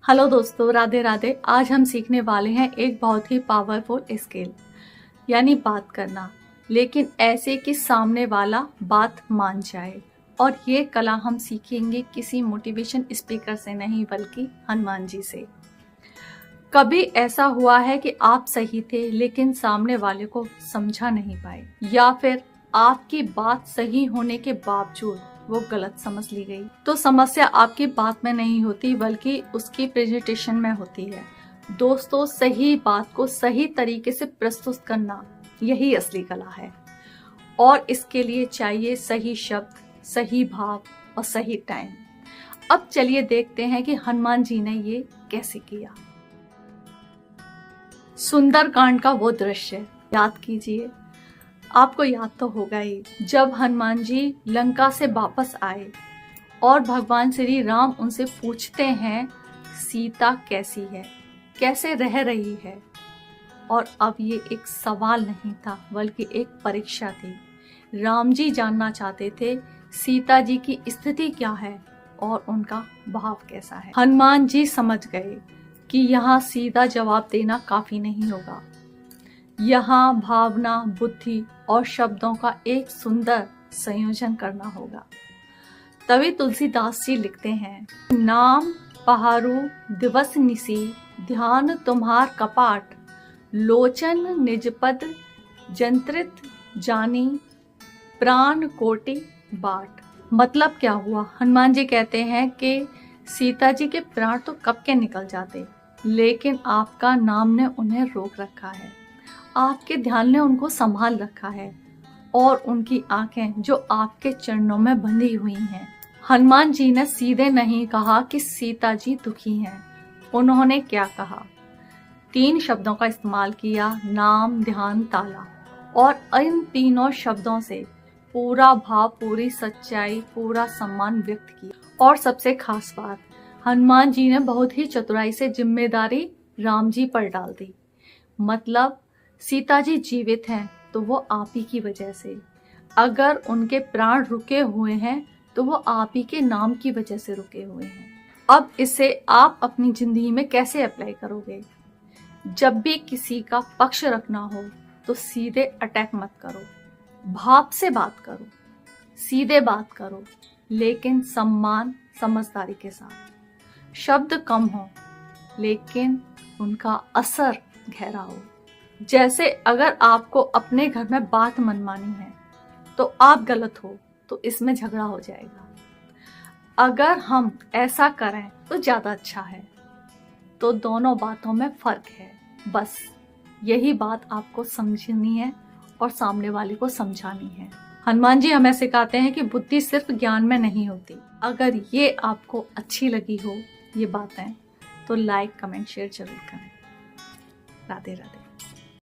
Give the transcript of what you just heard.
Hello दोस्तों, राधे राधे। आज हम सीखने वाले हैं एक बहुत ही पावरफुल स्किल, यानी बात करना, लेकिन ऐसे कि सामने वाला बात मान जाए। और ये कला हम सीखेंगे किसी मोटिवेशन स्पीकर से नहीं, बल्कि हनुमान जी से। कभी ऐसा हुआ है कि आप सही थे लेकिन सामने वाले को समझा नहीं पाए, या फिर आपकी बात सही होने के बावजूद वो गलत समझ ली गई? तो समस्या आपकी बात में नहीं होती, बल्कि उसकी प्रेजेंटेशन में होती है। दोस्तों, सही बात को सही तरीके से प्रस्तुत करना, यही असली कला है। और इसके लिए चाहिए सही शब्द, सही भाव और सही टाइम। अब चलिए देखते हैं कि हनुमान जी ने ये कैसे किया। सुंदरकांड का वो दृश्य याद कीजिए। आपको याद तो होगा ही, जब हनुमान जी लंका से वापस आए और भगवान श्री राम उनसे पूछते हैं सीता कैसी है, कैसे रह रही है। और अब ये एक सवाल नहीं था, बल्कि एक परीक्षा थी। राम जी जानना चाहते थे सीता जी की स्थिति क्या है और उनका भाव कैसा है। हनुमान जी समझ गए कि यहाँ सीधा जवाब देना काफी नहीं होगा। यहाँ भावना, बुद्धि और शब्दों का एक सुंदर संयोजन करना होगा। तभी तुलसीदास जी लिखते हैं, नाम पहारू दिवस निसी, ध्यान तुम्हार कपाट, लोचन निजपद जंत्रित जानी, प्राण कोटि बाट। मतलब क्या हुआ? हनुमान जी कहते हैं कि सीता जी के प्राण तो कब के निकल जाते, लेकिन आपका नाम ने उन्हें रोक रखा है, आपके ध्यान ने उनको संभाल रखा है, और उनकी आंखें जो आपके चरणों में बंधी हुई हैं। हनुमान जी ने सीधे नहीं कहा कि सीता जी दुखी हैं। उन्होंने क्या कहा? 3 शब्दों का इस्तेमाल किया, नाम, ध्यान, ताला। और इन तीनों शब्दों से पूरा भाव, पूरी सच्चाई, पूरा सम्मान व्यक्त किया। और सबसे खास बात, हनुमान जी ने बहुत ही चतुराई से जिम्मेदारी राम जी पर डाल दी। मतलब सीता जी जीवित हैं तो वो आप ही की वजह से, अगर उनके प्राण रुके हुए हैं तो वो आप ही के नाम की वजह से रुके हुए हैं। अब इसे आप अपनी जिंदगी में कैसे अप्लाई करोगे? जब भी किसी का पक्ष रखना हो तो सीधे अटैक मत करो, भाव से बात करो, सीधे बात करो, लेकिन सम्मान, समझदारी के साथ। शब्द कम हो लेकिन उनका असर गहरा हो। जैसे अगर आपको अपने घर में बात मनमानी है तो आप गलत हो तो इसमें झगड़ा हो जाएगा। अगर हम ऐसा करें तो ज्यादा अच्छा है। तो दोनों बातों में फर्क है। बस यही बात आपको समझनी है और सामने वाले को समझानी है। हनुमान जी हमें सिखाते हैं कि बुद्धि सिर्फ ज्ञान में नहीं होती। अगर ये आपको अच्छी लगी हो ये बातें, तो लाइक, कमेंट, शेयर जरूर करें। राधे राधे।